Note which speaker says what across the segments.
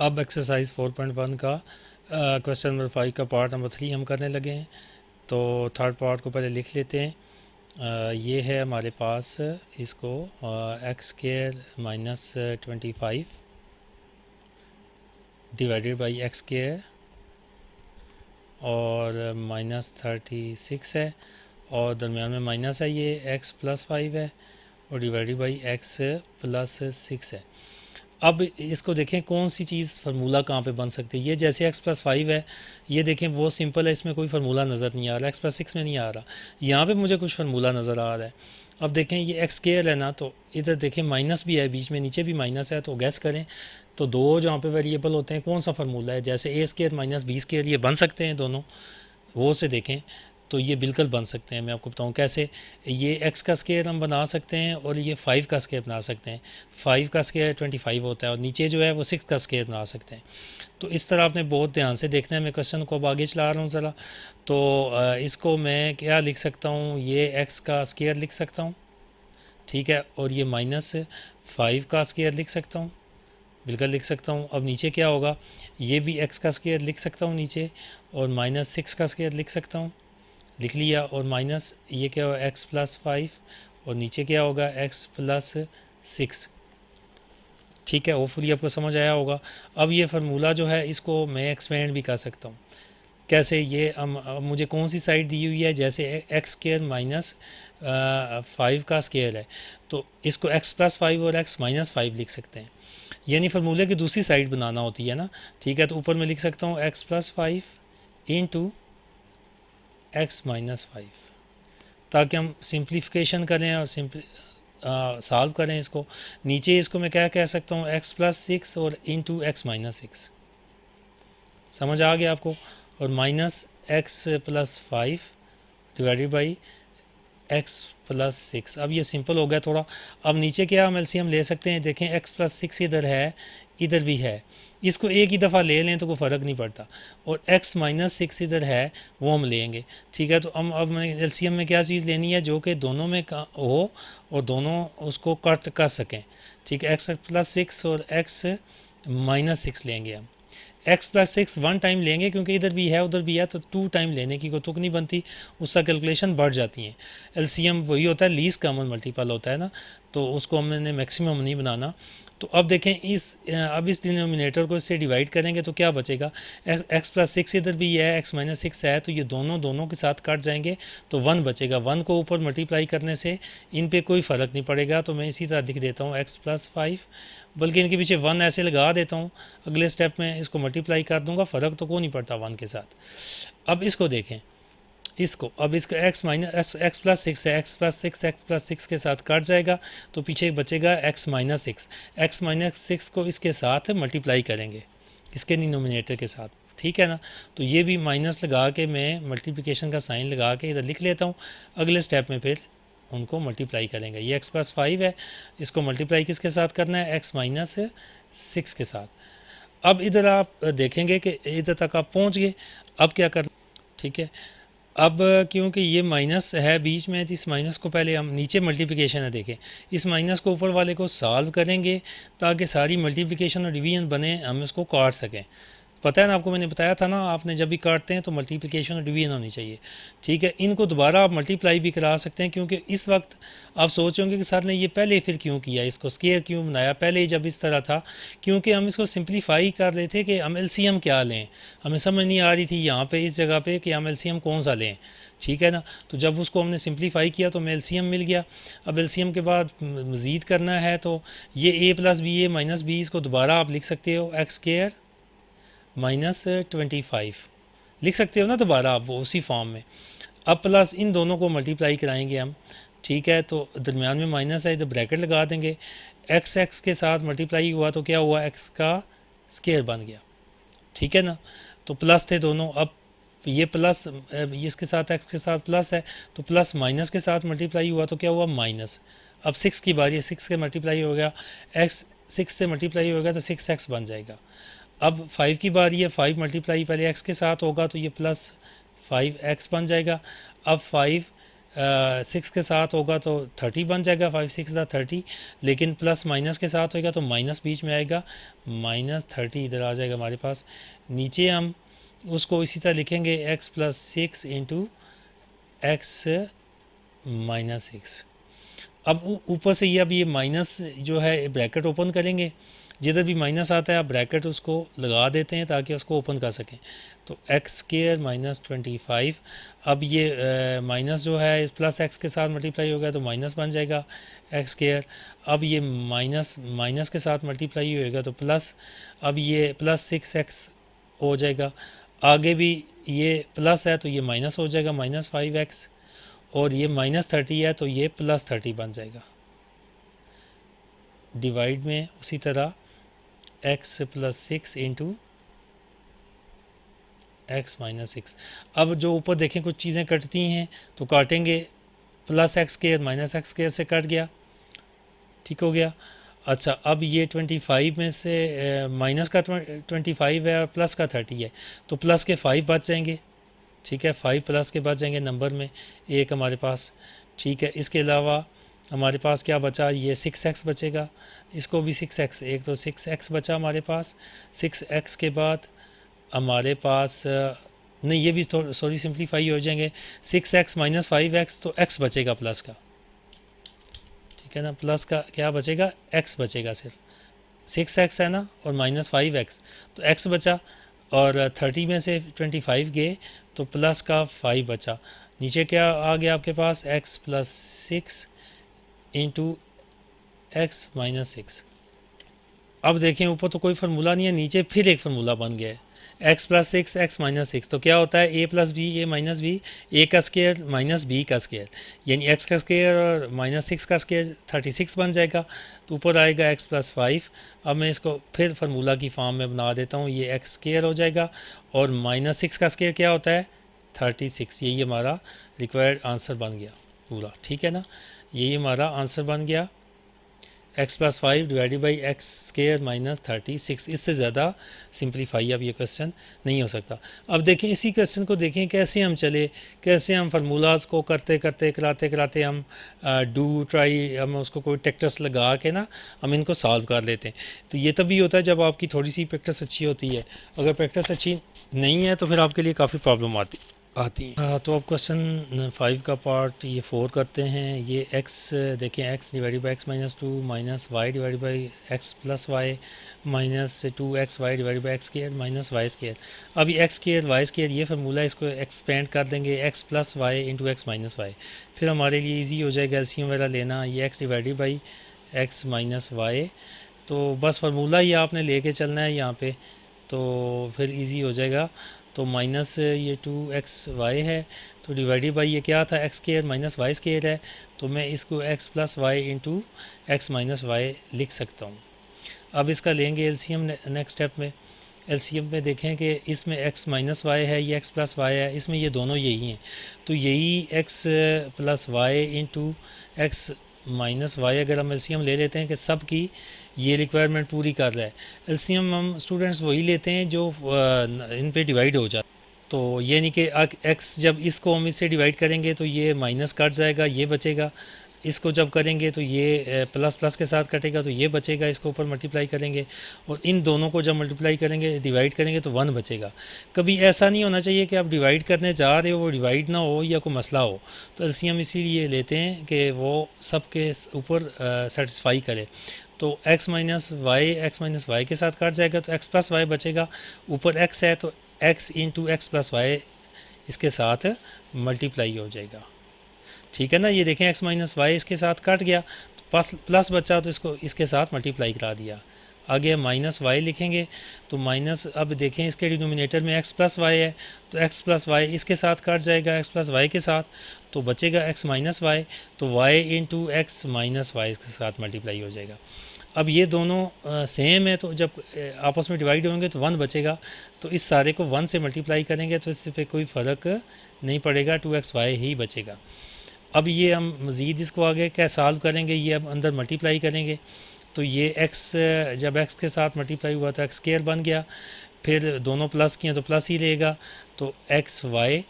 Speaker 1: अब एक्सरसाइज 4.1 का question number 5 का पार्ट नंबर 3 हम करने लगे हैं। तो थर्ड पार्ट को पहले लिख लेते हैं। ये है हमारे पास, इसको x square minus 25 divided by x square और माइनस 36 है, और दरमियान में माइनस है, ये एक्स प्लस 5 है और डिवाइडेड बाई एक्स प्लस 6 है। अब इसको देखें कौन सी चीज़ फार्मूला कहाँ पे बन सकती है। ये जैसे x प्लस 5 है, ये देखें बहुत सिंपल है, इसमें कोई फार्मूला नज़र नहीं आ रहा। x प्लस 6 में नहीं आ रहा, यहाँ पे मुझे कुछ फार्मूला नज़र आ रहा है। अब देखें ये एक्स स्केयर है ना, तो इधर देखें माइनस भी है बीच में, नीचे भी माइनस है, तो गैस करें तो दो जहाँ पे वेरिएबल होते हैं कौन सा फार्मूला है। जैसे ए स्केयर माइनस बी स्केयर, ये बन सकते हैं दोनों, वो से देखें तो ये बिल्कुल बन सकते हैं। मैं आपको बताऊं कैसे। ये x का स्केयर हम बना सकते हैं और ये 5 का स्केयर बना सकते हैं। 5 का स्केयर 25 होता है और नीचे जो है वो 6 का स्केयर बना सकते हैं। तो इस तरह आपने बहुत ध्यान से देखना है। मैं क्वेश्चन को अब आगे चला रहा हूँ ज़रा। तो इसको मैं क्या लिख सकता हूँ, ये x का स्केयर लिख सकता हूँ, ठीक है, और ये माइनस 5 का स्केयर लिख सकता हूँ, बिल्कुल लिख सकता हूँ। अब नीचे क्या होगा, ये भी x का स्केयर लिख सकता हूँ नीचे, और माइनस 6 का स्केयर लिख सकता हूँ, लिख लिया। और माइनस ये क्या होगा, एक्स प्लस 5, और नीचे क्या होगा, एक्स प्लस 6। ठीक है, होपफुली आपको समझ आया होगा। अब ये फार्मूला जो है इसको मैं एक्सपेंड भी कर सकता हूँ। कैसे, ये अब मुझे कौन सी साइड दी हुई है, जैसे एक्स स्केयर माइनस 5 का स्केयर है, तो इसको एक्स प्लस 5 और एक्स माइनस 5 लिख सकते हैं। यानी फार्मूले की दूसरी साइड बनाना होती है ना। ठीक है, तो ऊपर मैं लिख सकता हूँ x plus 5 into x minus 5, ताकि हम सिंप्लीफिकेशन करें और सॉल्व करें इसको। नीचे इसको मैं क्या कह सकता हूँ, एक्स प्लस 6 और इंटू एक्स माइनस 6। समझ आ गया आपको। और minus x plus 5 divided by x plus 6। अब ये सिंपल हो गया थोड़ा। अब नीचे क्या हम एलसीएम ले सकते हैं, देखें एक्स प्लस 6 इधर है, इधर भी है, इसको एक ही दफ़ा ले लें तो कोई फ़र्क नहीं पड़ता। और x माइनस 6 इधर है, वो हम लेंगे। ठीक है, तो हम अब एलसीएम में क्या चीज़ लेनी है जो कि दोनों में हो और दोनों उसको कट कर सकें। ठीक है, एक्स प्लस 6 और एक्स माइनस 6 लेंगे हम। एक्स प्लस 6 वन टाइम लेंगे क्योंकि इधर भी है उधर भी है, तो 2 टाइम लेने की कोई तुक नहीं बनती, उसका कैलकुलेशन बढ़ जाती है। एलसीएम वही होता है, लीस्ट कॉमन मल्टीपल होता है ना, तो उसको हमने मैक्सिमम नहीं बनाना। तो अब देखें अब इस डिनोमिनेटर को इससे डिवाइड करेंगे तो क्या बचेगा, एक्स प्लस 6 इधर भी है, एक्स माइनस 6 है, तो ये दोनों दोनों के साथ कट जाएंगे, तो 1 बचेगा। 1 को ऊपर मल्टीप्लाई करने से इन पे कोई फ़र्क नहीं पड़ेगा, तो मैं इसी तरह लिख देता हूँ एक्स प्लस 5, बल्कि इनके पीछे 1 ऐसे लगा देता हूँ। अगले स्टेप में इसको मल्टीप्लाई कर दूंगा, फ़र्क तो को नहीं पड़ता 1 के साथ। अब इसको देखें, इसको अब इसको एक्स माइनस एक्स प्लस 6 है, एक्स प्लस 6 एक्स प्लस 6 के साथ कट जाएगा, तो पीछे बचेगा एक्स माइनस 6। एक्स माइनस 6 को इसके साथ मल्टीप्लाई करेंगे, इसके डिनोमिनेटर के साथ। ठीक है ना, तो ये भी माइनस लगा के मैं मल्टीप्लिकेशन का साइन लगा के इधर लिख लेता हूँ। अगले स्टेप में फिर उनको मल्टीप्लाई करेंगे। ये एक्स प्लस 5 है, इसको मल्टीप्लाई किसके साथ करना है, एक्स माइनस 6 के साथ। अब इधर आप देखेंगे कि इधर तक आप पहुँच गए। अब क्या करना, ठीक है, अब क्योंकि ये माइनस है बीच में, तो इस माइनस को पहले हम, नीचे मल्टीप्लिकेशन है देखें, इस माइनस को ऊपर वाले को सॉल्व करेंगे ताकि सारी मल्टीप्लिकेशन और डिवीजन बने, हम इसको काट सकें। पता है ना आपको, मैंने बताया था ना, आपने जब भी काटते हैं तो मल्टीप्लिकेशन और डिवीजन होनी चाहिए। ठीक है, इनको दोबारा आप मल्टीप्लाई भी करा सकते हैं, क्योंकि इस वक्त आप सोच होंगे कि सर ने ये पहले फिर क्यों किया, इसको स्केयर क्यों बनाया, पहले ही जब इस तरह था। क्योंकि हम इसको सिंप्लीफाई कर रहे थे कि हम एलसीएम क्या लें, हमें समझ नहीं आ रही थी यहाँ पे इस जगह पे कि हम एलसीएम कौन सा लें। ठीक है ना, तो जब उसको हमने सिंप्लीफाई किया तो हमें एलसीएम मिल गया। अब एलसीएम के बाद मज़ीद करना है, तो ये ए प्लस बी ए माइनस बी, इसको दोबारा आप लिख सकते हो एक्स स्केयर माइनस 25 लिख सकते हो ना दोबारा आप, वो उसी फॉर्म में। अब प्लस इन दोनों को मल्टीप्लाई कराएंगे हम। ठीक है, तो दरमियान में माइनस है, इधर ब्रैकेट लगा देंगे। एक्स एक्स के साथ मल्टीप्लाई हुआ तो क्या हुआ, एक्स का स्केयर बन गया। ठीक है ना, तो प्लस थे दोनों। अब ये प्लस, ये इसके साथ एक्स के साथ प्लस है, तो प्लस माइनस के साथ मल्टीप्लाई हुआ तो क्या हुआ, माइनस। अब 6 की बारी है, 6 के मल्टीप्लाई हो गया, एक्स 6 से मल्टीप्लाई हो गया तो 6x बन जाएगा। अब 5 की बारी है, 5 मल्टीप्लाई पहले x के साथ होगा तो ये प्लस 5x बन जाएगा। अब 5 सिक्स के साथ होगा तो 30 बन जाएगा, 5 6 30, लेकिन प्लस माइनस के साथ होगा तो माइनस बीच में आएगा, -30 इधर आ जाएगा हमारे पास। नीचे हम उसको इसी तरह लिखेंगे x+6 इंटू एक्स -6। अब ऊपर से ये अब ये माइनस जो है ब्रैकेट ओपन करेंगे, जिधर भी माइनस आता है आप ब्रैकेट उसको लगा देते हैं ताकि उसको ओपन कर सकें। तो x² -25, अब ये माइनस जो है प्लस एक्स के साथ मल्टीप्लाई हो गया तो माइनस बन जाएगा x²। अब ये माइनस माइनस के साथ मल्टीप्लाई होएगा तो प्लस, अब ये +6x हो जाएगा। आगे भी ये प्लस है तो ये माइनस हो जाएगा, -5x, और ये -30 है तो ये +30 बन जाएगा। डिवाइड में उसी तरह x+6 इंटू x -6। अब जो ऊपर देखें कुछ चीज़ें कटती हैं तो काटेंगे, +x² -x² से कट गया, ठीक हो गया। अच्छा, अब ये 25 में से माइनस का 25 है और प्लस का 30 है, तो प्लस के 5 बच जाएंगे, ठीक है, 5 प्लस के बच जाएंगे नंबर में एक हमारे पास, ठीक है। इसके अलावा हमारे पास क्या बचा, ये 6x बचेगा, इसको भी 6x, एक तो 6x बचा हमारे पास। 6x के बाद हमारे पास नहीं, ये भी थोड़ा सॉरी सिंप्लीफाई हो जाएंगे, 6x -5x, तो x बचेगा प्लस का, ठीक है ना, प्लस का क्या बचेगा, x बचेगा, सिर्फ 6x है ना और -5x, तो x बचा, और 30 में से 25 गए तो प्लस का 5 बचा। नीचे क्या आ गया आपके पास, x+6 इंटू x -6। अब देखें ऊपर तो कोई फार्मूला नहीं है, नीचे फिर एक फार्मूला बन गया है, x+6 x -6, तो क्या होता है a+b a -b, a का स्क्वायर माइनस b का स्क्वायर, यानी x का स्क्वायर और -6 का स्क्वायर 36 बन जाएगा, तो ऊपर आएगा x+5। अब मैं इसको फिर फार्मूला की फॉर्म में बना देता हूँ, ये x² हो जाएगा, और -6 का स्क्वायर क्या होता है 36, यही हमारा रिक्वायर्ड आंसर बन गया पूरा, ठीक है ना, यही हमारा आंसर बन गया, x+5 डिवाइडेड बाई x² -36। इससे ज़्यादा सिंप्लीफाई अब ये क्वेश्चन नहीं हो सकता। अब देखें इसी क्वेश्चन को देखें कैसे हम चले, कैसे हम फार्मूलाज को करते करते कराते कराते हम डू ट्राई, हम उसको कोई टेक्टस लगा के ना हम इनको सॉल्व कर लेते हैं। तो ये तभी होता है जब आपकी थोड़ी सी प्रैक्टिस अच्छी होती है, अगर प्रैक्टिस अच्छी नहीं है तो फिर आपके लिए काफ़ी प्रॉब्लम आती है। तो अब क्वेश्चन 5 का पार्ट ये 4 करते हैं। ये x देखें, x divided by x -2 minus y divided by x+y -2xy divided by x² -y²। अब ये x² y² ये फार्मूला, इसको एक्सपेंड कर देंगे x+y इंटू x -y, फिर हमारे लिए इजी हो जाएगा एलसीएम वगैरह लेना। ये x divided by x -y, तो बस फार्मूला ही आपने लेके चलना है यहाँ पे, तो फिर इजी हो जाएगा। तो माइनस ये 2xy है, तो डिवाइडेड बाई ये क्या था x² -y² है, तो मैं इसको x+y इंटू x -y लिख सकता हूँ। अब इसका लेंगे एलसीएम नेक्स्ट स्टेप में। एलसीएम में देखें कि इसमें x -y है, ये x+y है, इसमें ये दोनों यही हैं, तो यही x+y इंटू x -y अगर हम एलसीएम ले लेते हैं कि सब की ये रिक्वायरमेंट पूरी कर रहा है। एलसीएम हम स्टूडेंट्स वही लेते हैं जो इन पे डिवाइड हो जाता, तो ये नहीं कि x जब इसको हम इससे डिवाइड करेंगे तो ये माइनस कट जाएगा, ये बचेगा, इसको जब करेंगे तो ये प्लस प्लस के साथ कटेगा तो ये बचेगा, इसको ऊपर मल्टीप्लाई करेंगे, और इन दोनों को जब मल्टीप्लाई करेंगे डिवाइड करेंगे तो 1 बचेगा। कभी ऐसा नहीं होना चाहिए कि आप डिवाइड करने जा रहे हो वो डिवाइड ना हो या कोई मसला हो, तो एलसीएम इसीलिए लेते हैं कि वो सब के ऊपर सेटिस्फाई करे। तो x -y के साथ काट जाएगा तो x+y बचेगा, ऊपर x है तो x इंटू x+y इसके साथ मल्टीप्लाई हो जाएगा, ठीक है ना। ये देखें x -y इसके साथ कट गया तो प्लस बचा, तो इसको इसके साथ मल्टीप्लाई करा दिया। आगे -y लिखेंगे तो माइनस, अब देखें इसके डिनोमिनेटर में x+y है तो x+y इसके साथ कट जाएगा x+y के साथ, तो बचेगा x -y, तो y इंटू x -y इसके साथ मल्टीप्लाई हो जाएगा। अब ये दोनों सेम है तो जब आपस में डिवाइड होंगे तो 1 बचेगा, तो इस सारे को 1 से मल्टीप्लाई करेंगे तो इससे पे कोई फ़र्क नहीं पड़ेगा, 2xy ही बचेगा। अब ये हम मज़ीद इसको आगे क्या सॉल्व करेंगे, ये अब अंदर मल्टीप्लाई करेंगे, तो ये x जब x के साथ मल्टीप्लाई हुआ तो x² बन गया, फिर दोनों प्लस किए तो प्लस ही रहेगा, तो xy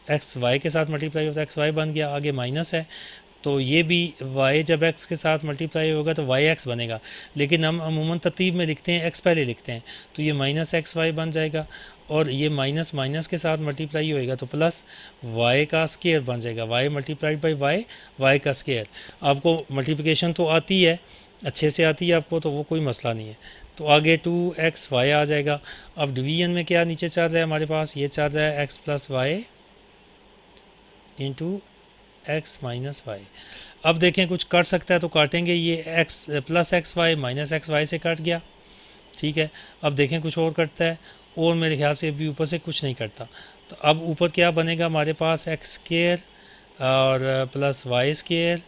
Speaker 1: एक्स वाई के साथ मल्टीप्लाई होता है, एक्स वाई बन गया, आगे माइनस है तो ये भी y जब x के साथ मल्टीप्लाई होगा तो वाई एक्स बनेगा, लेकिन हम अमूमन तरतीब में लिखते हैं x पहले लिखते हैं, तो ये माइनस एक्स वाई बन जाएगा, और ये माइनस माइनस के साथ मल्टीप्लाई होएगा तो प्लस y का स्केयर बन जाएगा, y multiplied by y, y का स्केयर। आपको मल्टीप्लिकेशन तो आती है, अच्छे से आती है आपको, तो वो कोई मसला नहीं है। तो आगे 2xy आ जाएगा। अब डिवीजन में क्या नीचे चल रहा है हमारे पास, ये चल रहा है x plus y into x minus y. अब देखें कुछ कट सकता है तो काटेंगे, ये x plus x y minus x y से कट गया, ठीक है। अब देखें कुछ और कटता है, और मेरे ख्याल से अभी ऊपर से कुछ नहीं कटता। तो अब ऊपर क्या बनेगा हमारे पास, एक्स स्केयर और plus y square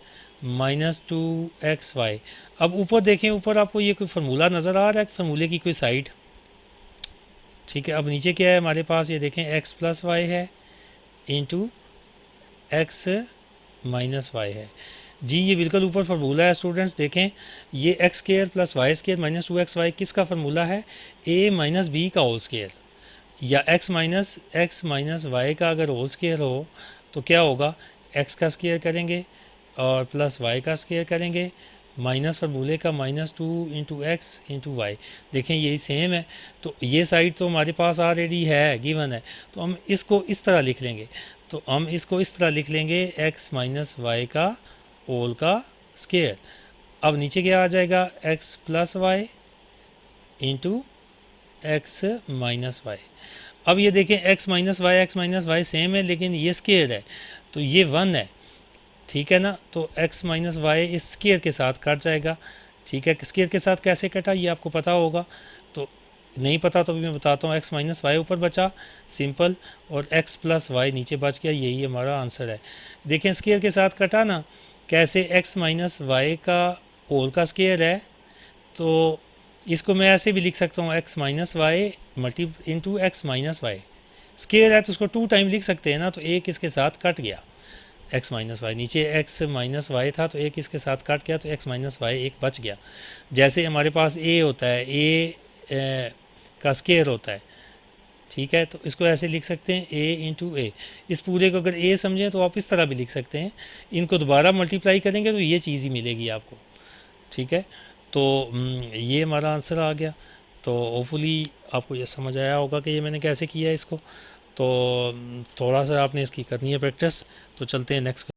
Speaker 1: minus 2xy। अब ऊपर देखें, ऊपर आपको ये कोई फार्मूला नज़र आ रहा है, फार्मूले की कोई साइड, ठीक है। अब नीचे क्या है हमारे पास, ये देखें एक्स प्लस वाई है इंटू एक्स माइनस वाई है जी, ये बिल्कुल ऊपर फार्मूला है स्टूडेंट्स। देखें ये x square plus y square minus 2xy किसका फार्मूला है, a माइनस बी का होल स्केयर, या x माइनस वाई का अगर होल स्केयर हो तो क्या होगा, x का स्केयर करेंगे और प्लस y का स्केयर करेंगे, माइनस फार्मूले का minus 2 into x into y. देखें यही सेम है, तो ये साइड तो हमारे पास ऑलरेडी है, गिवन है, तो हम इसको इस तरह लिख लेंगे। तो हम इसको इस तरह लिख लेंगे, x माइनस वाई का होल का स्केयर। अब नीचे क्या आ जाएगा, x plus y into x minus y. अब ये देखें एक्स माइनस वाई सेम है, लेकिन ये स्केयर है तो ये 1 है, ठीक है ना। तो x माइनस वाई इस स्केयर के साथ कट जाएगा, ठीक है। स्केयर के साथ कैसे कटा ये आपको पता होगा, तो नहीं पता तो भी मैं बताता हूँ। x माइनस वाई ऊपर बचा सिंपल, और x प्लस वाई नीचे बच गया, यही हमारा आंसर है। देखें स्केयर के साथ कटा ना, कैसे x माइनस वाई का होल का स्केयर है, तो इसको मैं ऐसे भी लिख सकता हूँ, x minus y multi into x minus y, square है तो उसको 2 टाइम लिख सकते हैं ना, तो एक इसके साथ कट गया, x माइनस वाई, नीचे x माइनस वाई था तो एक इसके साथ कट गया, तो x माइनस वाई एक बच गया। जैसे हमारे पास a होता है, a का स्केयर होता है, ठीक है, तो इसको ऐसे लिख सकते हैं a इंटू ए। इस पूरे को अगर a समझें तो आप इस तरह भी लिख सकते हैं, इनको दोबारा मल्टीप्लाई करेंगे तो ये चीज़ ही मिलेगी आपको, ठीक है। तो ये हमारा आंसर आ गया। तो होपफुली आपको ये समझ आया होगा कि ये मैंने कैसे किया है इसको। तो थोड़ा सा आपने इसकी करनी है प्रैक्टिस। तो चलते हैं नेक्स्ट।